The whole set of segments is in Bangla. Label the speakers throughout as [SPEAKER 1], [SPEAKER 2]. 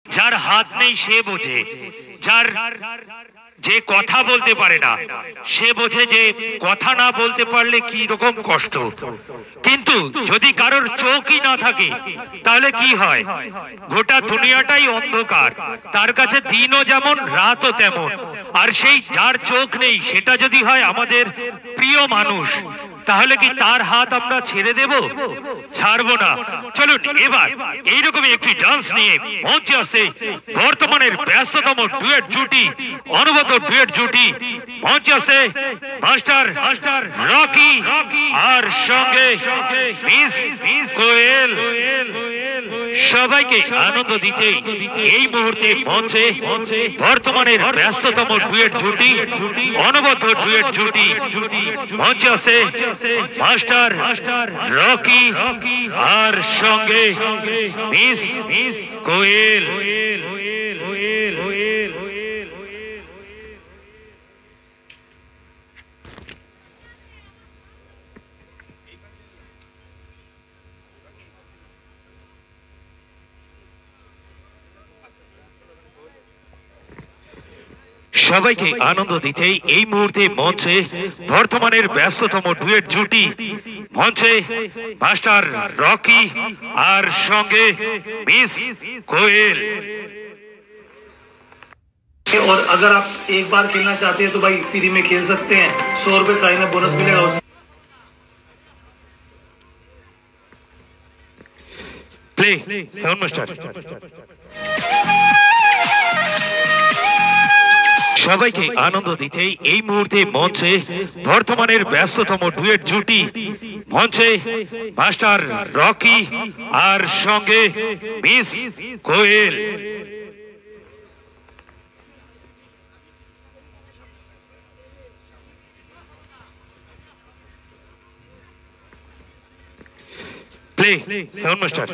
[SPEAKER 1] যার হাত নেই সে বোঝে, যার যে কথা বলতে পারে না সে বোঝে যে কথা না বলতে পারলে কি রকম কষ্ট। কিন্তু যদি কারোর চোখই না থাকে তাহলে কি হয়? গোটা দুনিয়াটাই অন্ধকার, তার কাছে দিনও যেমন রাতও তেমন। আর সেই যার চোখ নেই সেটা যদি হয় আমাদের প্রিয় মানুষ, তাহলে কি তার হাত আমরা ছেড়ে দেব? ছাড়বো না। চলুন এবার এইরকমই একটি ডান্স নিয়ে মঞ্চে আসে বর্তমানের ব্যস্ততম ডুয়েট জুটি, অনুগত ডুয়েট জুটি। মঞ্চে আসে মাস্টার রকি আর সঙ্গে মিস কোয়েল। সবাইকে আনন্দ দিতে এই মুহূর্তে মঞ্চে বর্তমানের ব্যস্ততম ডুয়েট জুটি, অনবদ্য ডুয়েট জুটি। মঞ্চে আসে মাস্টার রকি আর সঙ্গে মিস কোয়েল। সবাইকে আনন্দ দিতে এই মুহূর্তে মঞ্চে বর্তমানের ব্যস্ততম ডুয়েট জুটি। মঞ্চে মাস্টার রকি আর সঙ্গে মিস কোয়েল।
[SPEAKER 2] और अगर आप एक बार खेलना चाहते हैं तो भाई फ्री में खेल सकते हैं, 100 रुपए साइन अप बोनस मिलेगा।
[SPEAKER 1] Play sound master. সবাইকে আনন্দ দিতে এই মুহূর্তে মঞ্চে বর্তমানের ব্যস্ততম ডুয়েট জুটি। মঞ্চে মাস্টার রকি আর সঙ্গে miss Koel. Play sound master.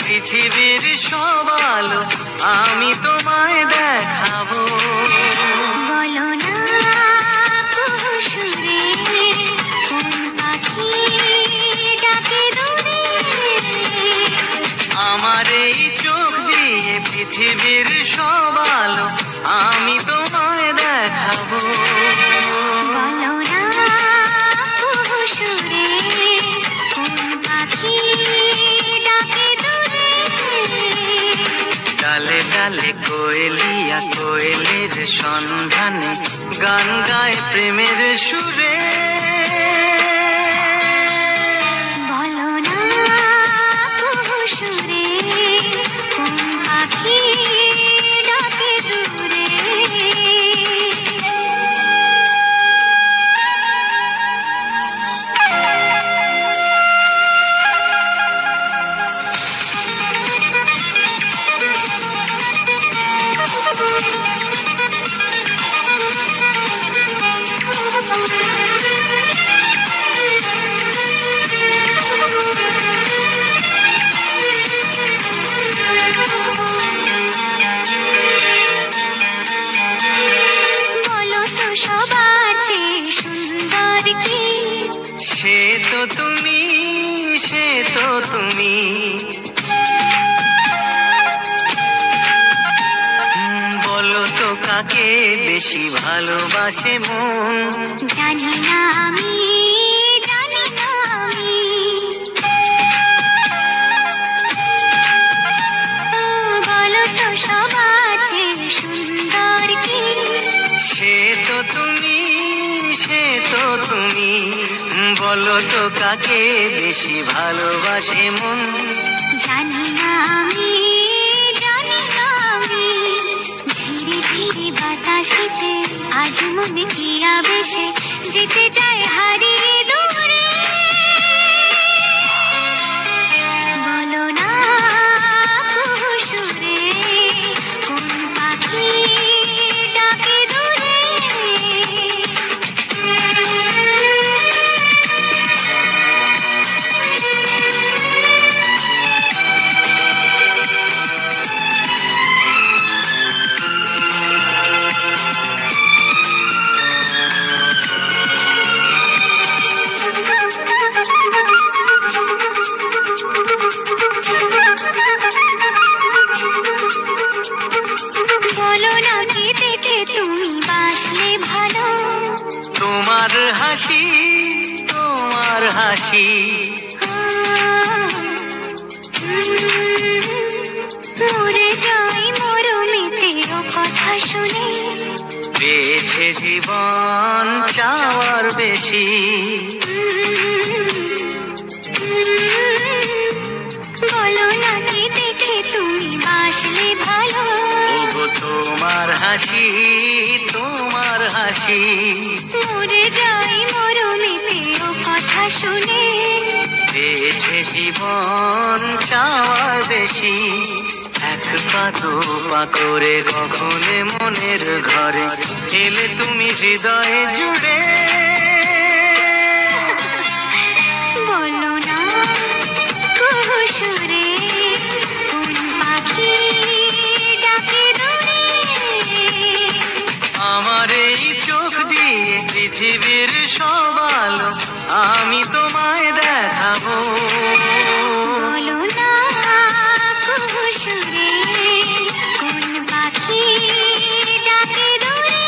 [SPEAKER 3] পৃথিবীর সব আলো আমি তোমায় দেখাবো। বলো না সুরে কোন পাখি ডাকে দূরে। আমার এই চোখ দিয়ে পৃথিবীর সব আলো আমি তোমায় দেখাবো। বলো না সুরে কোন পাখি ডালে ডালে কোয়েলিয়া কোয়েলের সন্ধানে গান গায় প্রেমের সুরে। বলো না সুরে কোন পাখি ডাকে দূরে। কাকে বেশি ভালোবাসে মন জানি না আমি, জানি না আমি। বলো তো সবার চেয়ে সুন্দর কি? সে তো তুমি, সে তো তুমি। বলো তো কাকে বেশি ভালোবাসে মন জানি না আমি, জানি না আমি। ধীরে ধীরে বাতাসেতে আজ মনে কি আবেশে যেতে চায় হারিয়ে দূরে। বলো না সুরে কোন পাখি ডাকে দূরে।
[SPEAKER 4] পেয়েছে জীবন চাওয়ার বেশি।
[SPEAKER 3] বলো না কি দেখে তুমি বাসলে ভালো,
[SPEAKER 4] ওগো তোমার হাসি, তোমার হাসি।
[SPEAKER 3] মরে যাই মরণেতে ও কথা শুনে,
[SPEAKER 4] পেয়েছে জীবন চাওয়ার বেশি। এক পা দু পা করে কখনে মনের ঘরে এলে তুমি হৃদয়ে জুড়ে।
[SPEAKER 3] বলো না কুহু সুরে কোন পাখি ডাকে দূরে।
[SPEAKER 4] আমার এই চোখ দিয়ে পৃথিবীর সব আলো আমি তোমায় দেখাবো।
[SPEAKER 3] বলো না কুহু সুরে কোন পাখি ডাকে দূরে।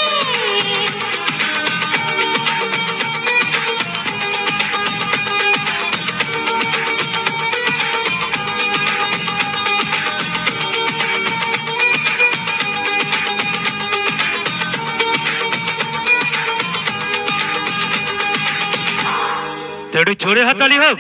[SPEAKER 1] তো একটু জোরে হাতালি হোক।